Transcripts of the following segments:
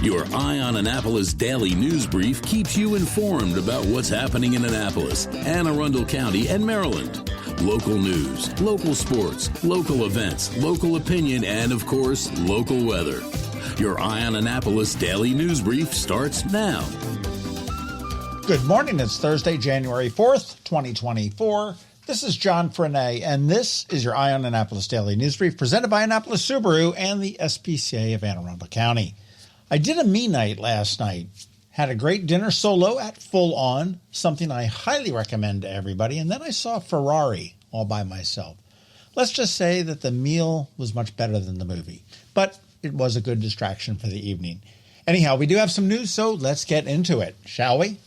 Your Eye on Annapolis daily news brief keeps you informed about what's happening in Annapolis, Arundel County, and Maryland. Local news, local sports, local events, local opinion, and, of course, local weather. Your Eye on Annapolis daily news brief starts now. Good morning. It's Thursday, January 4th, 2024. This is John Frenaye, and this is your Eye on Annapolis daily news brief presented by Annapolis Subaru and the SPCA of Anne Arundel County. I did a me night last night. Had a great dinner solo at Full On, something I highly recommend to everybody, and then I saw Ferrari all by myself. Let's just say that the meal was much better than the movie, but it was a good distraction for the evening. Anyhow, we do have some news, so let's get into it, shall we?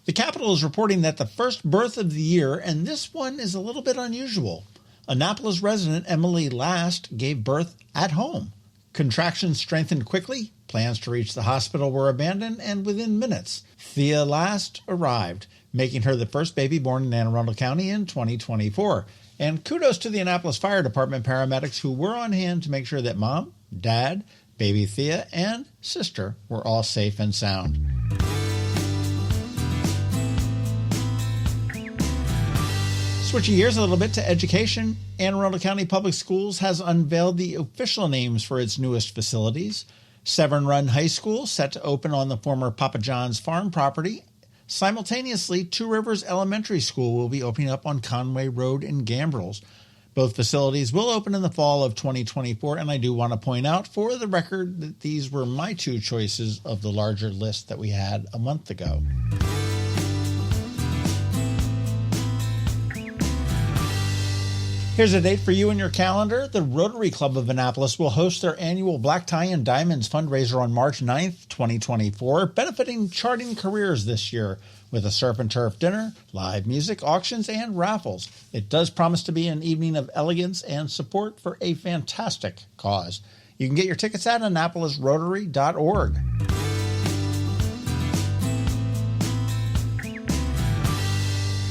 The Capitol is reporting that the first birth of the year, and this one is a little bit unusual. Annapolis resident Emily Last gave birth at home. Contractions strengthened quickly, plans to reach the hospital were abandoned, and within minutes, Thea Last arrived, making her the first baby born in Anne Arundel County in 2024. And kudos to the Annapolis Fire Department paramedics who were on hand to make sure that Mom, Dad, baby Thea, and sister were all safe and sound. Switching gears a little bit to education, Anne Arundel County Public Schools has unveiled the official names for its newest facilities. Severn Run High School, set to open on the former Papa John's farm property. Simultaneously, Two Rivers Elementary School will be opening up on Conway Road in Gambrels. Both facilities will open in the fall of 2024, and I do want to point out for the record that these were my two choices of the larger list that we had a month ago. Here's a date for you in your calendar. The Rotary Club of Annapolis will host their annual Black Tiue and Diamonds fundraiser on March 9th, 2024, benefiting charting careers this year with a surf and turf dinner, live music, auctions, and raffles. It does promise to be an evening of elegance and support for a fantastic cause. You can get your tickets at AnnapolisRotary.org.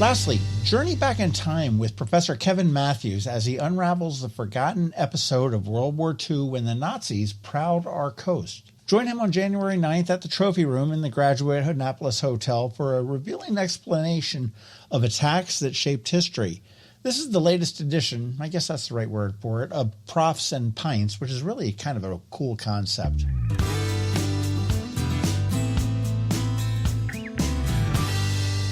Lastly, journey back in time with Professor Kevin Matthews as he unravels the forgotten episode of World War II when the Nazis prowled our coast. Join him on January 9th at the Trophy Room in the Graduate Annapolis Hotel for a revealing explanation of attacks that shaped history. This is the latest edition, I guess that's the right word for it, of Profs and Pints, which is really kind of a cool concept.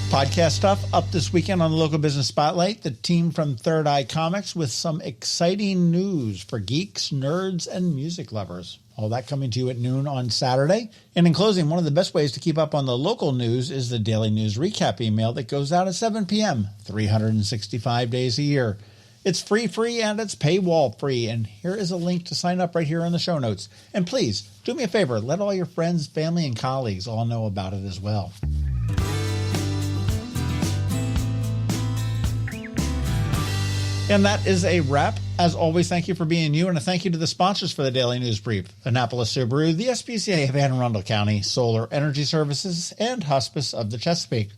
Podcast stuff up this weekend on the Local Business Spotlight. The team from Third Eye Comics with some exciting news for geeks, nerds, and music lovers. All that coming to you at noon on Saturday. And in closing, one of the best ways to keep up on the local news is the daily news recap email that goes out at 7 p.m., 365 days a year. It's free, and it's paywall free. And here is a link to sign up right here in the show notes. And please, do me a favor, let all your friends, family, and colleagues all know about it as well. And that is a wrap. As always, thank you for being you, and a thank you to the sponsors for the Daily News Brief: Annapolis Subaru, the SPCA of Anne Arundel County, Solar Energy Services, and Hospice of the Chesapeake.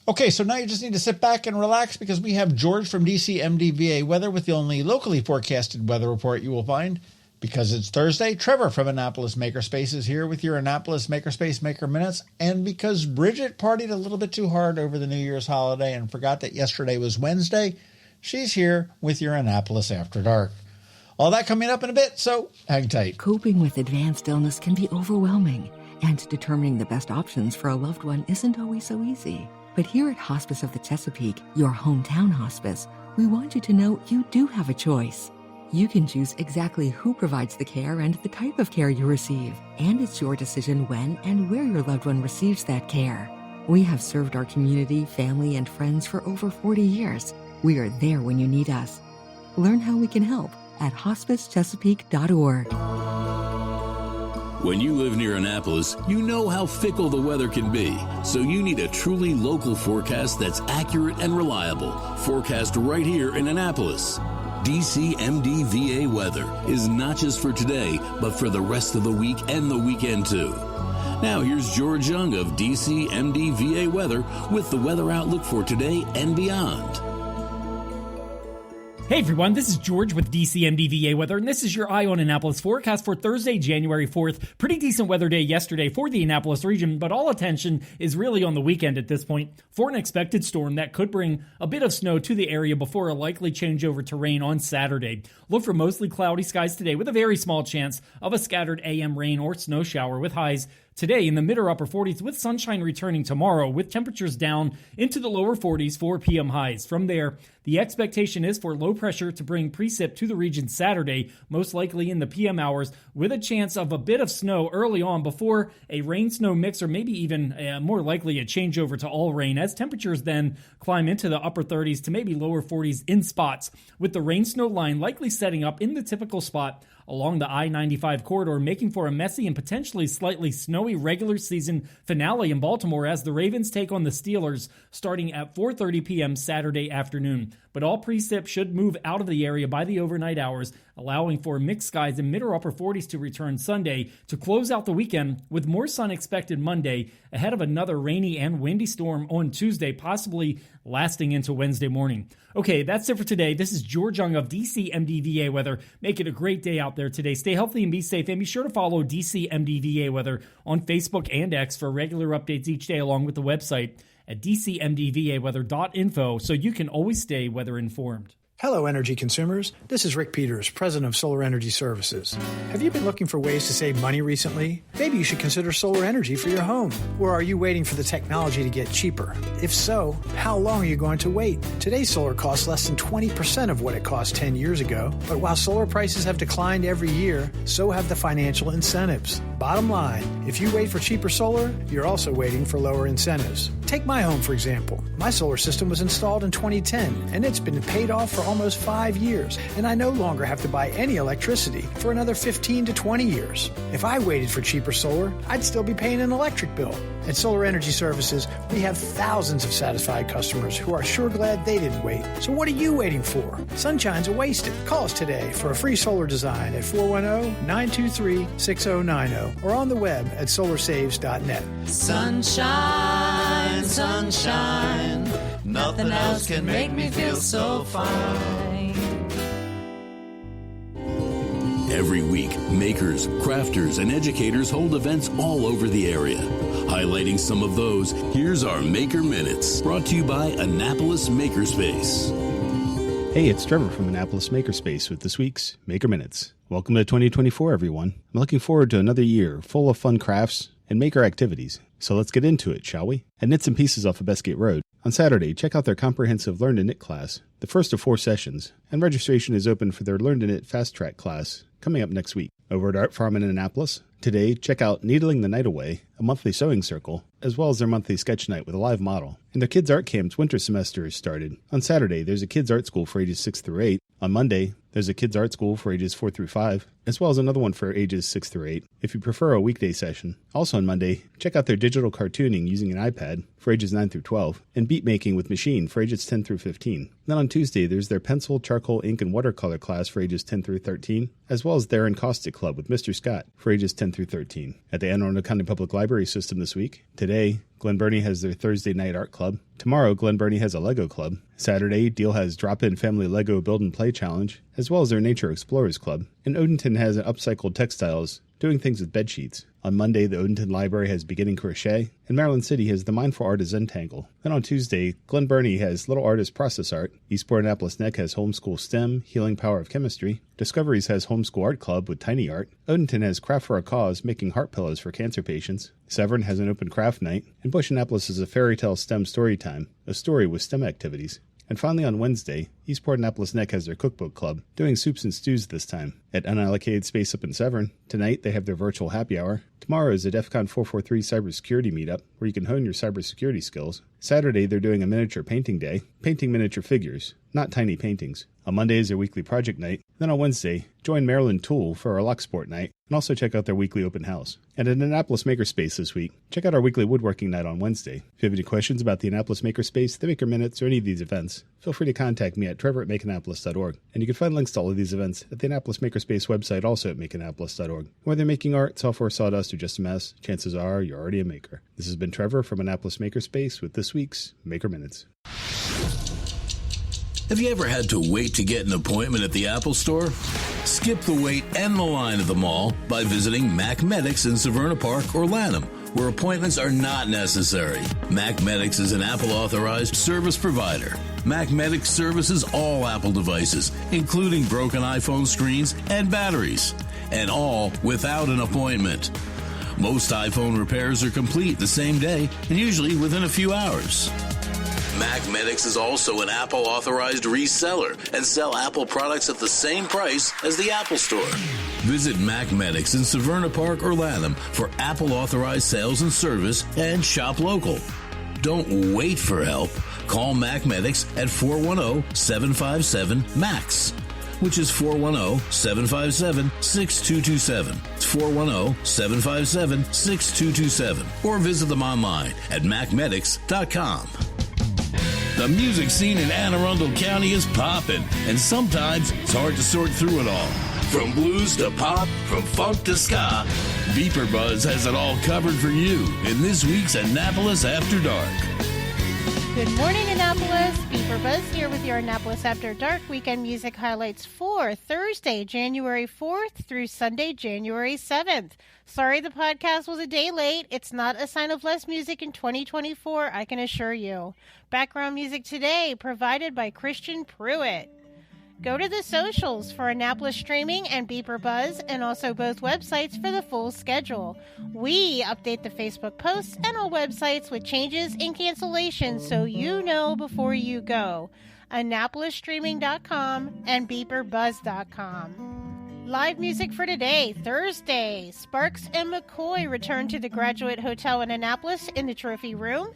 Okay, so now you just need to sit back and relax because we have George from DC MDVA Weather with the only locally forecasted weather report you will find. Because it's Thursday, Trevor from Annapolis Makerspace is here with your Annapolis Makerspace Maker Minutes. And because Bridget partied a little bit too hard over the New Year's holiday and forgot that yesterday was Wednesday, she's here with your Annapolis After Dark. All that coming up in a bit, so hang tight. Coping with advanced illness can be overwhelming, and determining the best options for a loved one isn't always so easy. But here at Hospice of the Chesapeake, your hometown hospice, we want you to know you do have a choice. You can choose exactly who provides the care and the type of care you receive, and it's your decision when and where your loved one receives that care. We have served our community, family, and friends for over 40 years. We are there when you need us. Learn how we can help at hospicechesapeake.org. When you live near Annapolis, you know how fickle the weather can be, so you need a truly local forecast that's accurate and reliable. Forecast right here in Annapolis. DCMDVA weather is not just for today, but for the rest of the week and the weekend too. Now here's George Young of DCMDVA Weather with the weather outlook for today and beyond. Hey everyone, this is George with DCMDVA Weather, and this is your Eye on Annapolis forecast for Thursday, January 4th. Pretty decent weather day yesterday for the Annapolis region, but all attention is really on the weekend at this point for an expected storm that could bring a bit of snow to the area before a likely changeover to rain on Saturday. Look for mostly cloudy skies today with a very small chance of a scattered AM rain or snow shower with highs today in the mid or upper 40s with sunshine returning tomorrow with temperatures down into the lower 40s for PM highs. From there, the expectation is for low pressure to bring precip to the region Saturday, most likely in the PM hours, with a chance of a bit of snow early on before a rain-snow mix or maybe even more likely a changeover to all rain as temperatures then climb into the upper 30s to maybe lower 40s in spots, with the rain-snow line likely setting up in the typical spot along the I-95 corridor, making for a messy and potentially slightly snowy regular season finale in Baltimore as the Ravens take on the Steelers starting at 4:30 p.m. Saturday afternoon. But all precip should move out of the area by the overnight hours, allowing for mixed skies in mid or upper 40s to return Sunday to close out the weekend with more sun expected Monday ahead of another rainy and windy storm on Tuesday, possibly lasting into Wednesday morning. Okay, that's it for today. This is George Young of DCMDVA Weather. Make it a great day out there today. Stay healthy and be safe, and be sure to follow DCMDVA Weather on Facebook and X for regular updates each day, along with the website at dcmdvaweather.info so you can always stay weather informed. Hello, energy consumers. This is Rick Peters, president of Solar Energy Services. Have you been looking for ways to save money recently? Maybe you should consider solar energy for your home. Or are you waiting for the technology to get cheaper? If so, how long are you going to wait? Today's solar costs less than 20% of what it cost 10 years ago. But while solar prices have declined every year, so have the financial incentives. Bottom line, if you wait for cheaper solar, you're also waiting for lower incentives. Take my home, for example. My solar system was installed in 2010, and it's been paid off for almost 5 years, and I no longer have to buy any electricity for another 15 to 20 years. If I waited for cheaper solar, I'd still be paying an electric bill. At Solar Energy Services, we have thousands of satisfied customers who are sure glad they didn't wait. So what are you waiting for? Sunshine's a wasted. Call us today for a free solar design at 410-923-6090 or on the web at solarsaves.net. Sunshine, sunshine, nothing else can make me feel so fine. Every week, makers, crafters, and educators hold events all over the area. Highlighting some of those, here's our Maker Minutes, brought to you by Annapolis Makerspace. Hey, it's Trevor from Annapolis Makerspace with this week's Maker Minutes. Welcome to 2024, everyone. I'm looking forward to another year full of fun crafts and maker activities. So let's get into it, shall we? At Knits and Pieces off of Bestgate Road, on Saturday, check out their comprehensive Learn to Knit class, the first of 4 sessions, and registration is open for their Learn to Knit Fast Track class coming up next week. Over at Art Farm in Annapolis, today, check out Needling the Night Away, a monthly sewing circle, as well as their monthly sketch night with a live model. And their Kids Art Camp's winter semester is started. On Saturday, there's a Kids Art School for ages 6 through 8. On Monday, there's a Kids Art School for ages 4 through 5, as well as another one for ages 6 through 8, if you prefer a weekday session. Also on Monday, check out their digital cartooning using an iPad for ages 9 through 12, and beat making with machine for ages 10 through 15. Then on Tuesday, there's their pencil, charcoal, ink, and watercolor class for ages 10 through 13, as well as their Encaustic Club with Mr. Scott for ages 10 through 13. At the Arundel County Public Library System this week, today, Glen Burnie has their Thursday night art club. Tomorrow, Glen Burnie has a Lego club. Saturday, Deal has Drop-In Family Lego Build and Play Challenge, as well as their Nature Explorers Club. And Odenton has an Upcycled Textiles, doing things with bed sheets. On Monday, the Odenton Library has Beginning Crochet, and Maryland City has the Mindful Artist Zentangle. Then on Tuesday, Glen Burnie has Little Artist Process Art. Eastport Annapolis Neck has Homeschool STEM, Healing Power of Chemistry. Discoveries has Homeschool Art Club with Tiny Art. Odenton has Craft for a Cause, making heart pillows for cancer patients. Severn has an open craft night. And Bush Annapolis is a Fairy Tale STEM story time, a story with STEM activities. And finally on Wednesday, Eastport Annapolis Neck has their cookbook club, doing soups and stews this time. At Unallocated Space up in Severn, tonight they have their virtual happy hour. Tomorrow is a DEF CON 443 cybersecurity meetup, where you can hone your cybersecurity skills. Saturday, they're doing a miniature painting day, painting miniature figures, not tiny paintings. On Monday is their weekly project night. Then on Wednesday, join Maryland Tool for our Lock Sport night, and also check out their weekly open house. And at Annapolis Makerspace this week, check out our weekly woodworking night on Wednesday. If you have any questions about the Annapolis Makerspace, the Maker Minutes, or any of these events, feel free to contact me at trevor@makeannapolis.org. And you can find links to all of these events at the Annapolis Makerspace website, also at makeannapolis.org. Whether you're making art, software, sawdust, or just a mess, chances are you're already a maker. This has been Trevor from Annapolis Makerspace with this week's Maker Minutes. Have you ever had to wait to get an appointment at the Apple Store? Skip the wait and the line at the mall by visiting Mac Medics in Severna Park or Lanham, where appointments are not necessary. Mac Medics is an Apple-authorized service provider. Mac Medics services all Apple devices, including broken iPhone screens and batteries, and all without an appointment. Most iPhone repairs are complete the same day and usually within a few hours. Mac Medics is also an Apple-authorized reseller and sell Apple products at the same price as the Apple Store. Visit Mac Medics in Severna Park or Lanham for Apple-authorized sales and service and shop local. Don't wait for help. Call Mac Medics at 410-757-MAX, which is 410-757-6227. It's 410-757-6227. Or visit them online at macmedics.com. The music scene in Anne Arundel County is poppin', and sometimes it's hard to sort through it all. From blues to pop, from funk to ska, Beeper Buzz has it all covered for you in this week's Annapolis After Dark. Good morning, Annapolis. Beeper Buzz here with your Annapolis After Dark weekend music highlights for Thursday, January 4th through Sunday, January 7th. Sorry the podcast was a day late. It's not a sign of less music in 2024, I can assure you. Background music today provided by Christian Pruitt. Go to the socials for Annapolis Streaming and Beeper Buzz, and also both websites for the full schedule. We update the Facebook posts and all websites with changes and cancellations so you know before you go. AnnapolisStreaming.com and BeeperBuzz.com. Live music for today, Thursday. Sparks and McCoy return to the Graduate Hotel in Annapolis in the Trophy Room.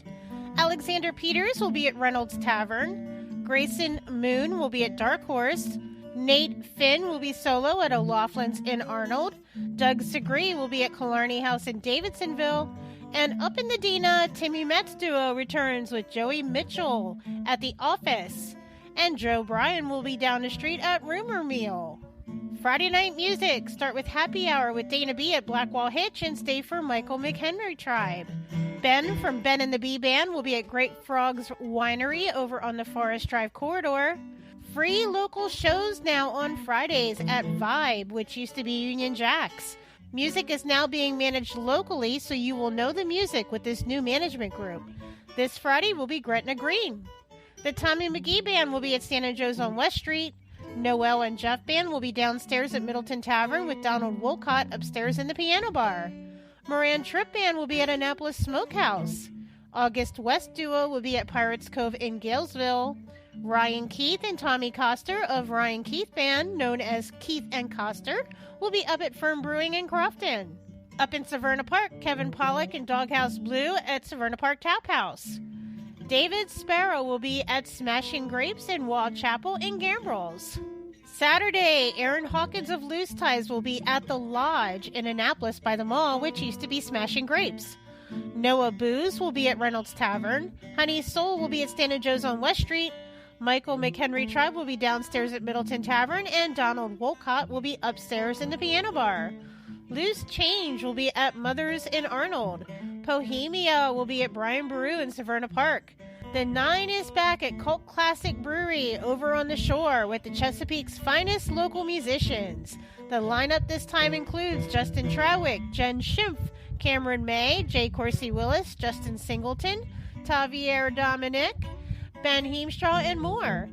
Alexander Peters will be at Reynolds Tavern. Grayson Moon will be at Dark Horse. Nate Finn will be solo at O'Loughlin's in Arnold. Doug Segree will be at Killarney House in Davidsonville. And up in the Dina, Timmy Metz Duo returns with Joey Mitchell at The Office. And Joe Bryan will be down the street at Rumor Mill. Friday night music. Start with Happy Hour with Dana B at Blackwall Hitch and stay for Michael McHenry Tribe. Ben from Ben and the Bee Band will be at Great Frogs Winery over on the Forest Drive corridor. Free local shows now on Fridays at Vibe, which used to be Union Jacks. Music is now being managed locally, so you will know the music with this new management group. This Friday will be Gretna Green. The Tommy McGee Band will be at Santa Joe's on West Street. Noel and Jeff Band will be downstairs at Middleton Tavern with Donald Wolcott upstairs in the piano bar. Moran Tripp Band will be at Annapolis Smokehouse. August West Duo will be at Pirates Cove in Galesville. Ryan Keith and Tommy Coster of Ryan Keith Band, known as Keith and Coster, will be up at Firm Brewing in Crofton. Up in Severna Park, Kevin Pollack and Doghouse Blue at Severna Park Tap House. David Sparrow will be at Smashing Grapes in Wall Chapel in Gambrels. Saturday, Aaron Hawkins of Loose Ties will be at The Lodge in Annapolis by the mall, which used to be Smashing Grapes. Noah Booze will be at Reynolds Tavern. Honey Soul will be at Santa Joe's on West Street. Michael McHenry Tribe will be downstairs at Middleton Tavern, and Donald Wolcott will be upstairs in the piano bar. Loose Change will be at Mother's in Arnold. Bohemia will be at Brian Brew in Severna Park. The Nine is back at Cult Classic Brewery over on the shore with the Chesapeake's finest local musicians. The lineup this time includes Justin Trawick, Jen Schimpf, Cameron May, Jay Corsi Willis, Justin Singleton, Tavier Dominic, Ben Heemstraw, and more.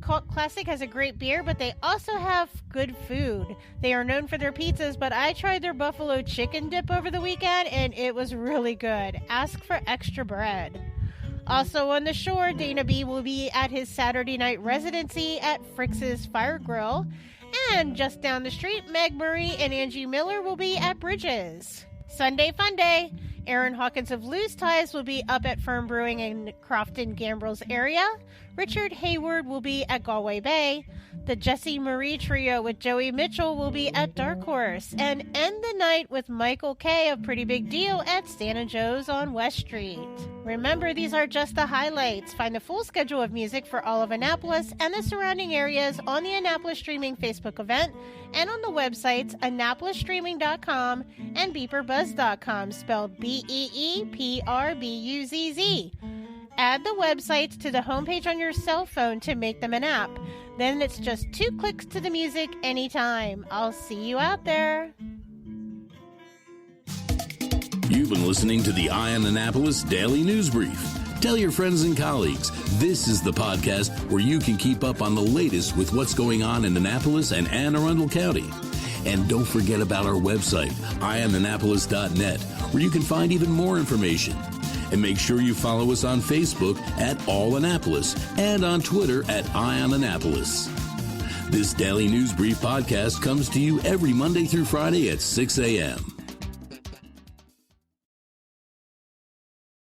Cult Classic has a great beer, but they also have good food. They are known for their pizzas, but I tried their buffalo chicken dip over the weekend, and it was really good. Ask for extra bread. Also on the shore, Dana B will be at his Saturday night residency at Frick's Fire Grill. And just down the street, Meg Murray and Angie Miller will be at Bridges. Sunday Fun Day. Aaron Hawkins of Loose Ties will be up at Firm Brewing in Crofton, Gambrels area. Richard Hayward will be at Galway Bay. The Jessie Marie Trio with Joey Mitchell will be at Dark Horse. And end the night with Michael K. of Pretty Big Deal at Santa Joe's on West Street. Remember, these are just the highlights. Find the full schedule of music for all of Annapolis and the surrounding areas on the Annapolis Streaming Facebook event and on the websites AnnapolisStreaming.com and BeeperBuzz.com, spelled BeePrbuzz. Add the websites to the homepage on your cell phone to make them an app. Then it's just 2 clicks to the music anytime. I'll see you out there. You've been listening to the Eye on Annapolis Daily News Brief. Tell your friends and colleagues, this is the podcast where you can keep up on the latest with what's going on in Annapolis and Arundel County. And don't forget about our website, eyeonannapolis.net, where you can find even more information. And make sure you follow us on Facebook at All Annapolis and on Twitter at Eye on Annapolis. This Daily News Brief podcast comes to you every Monday through Friday at 6 a.m.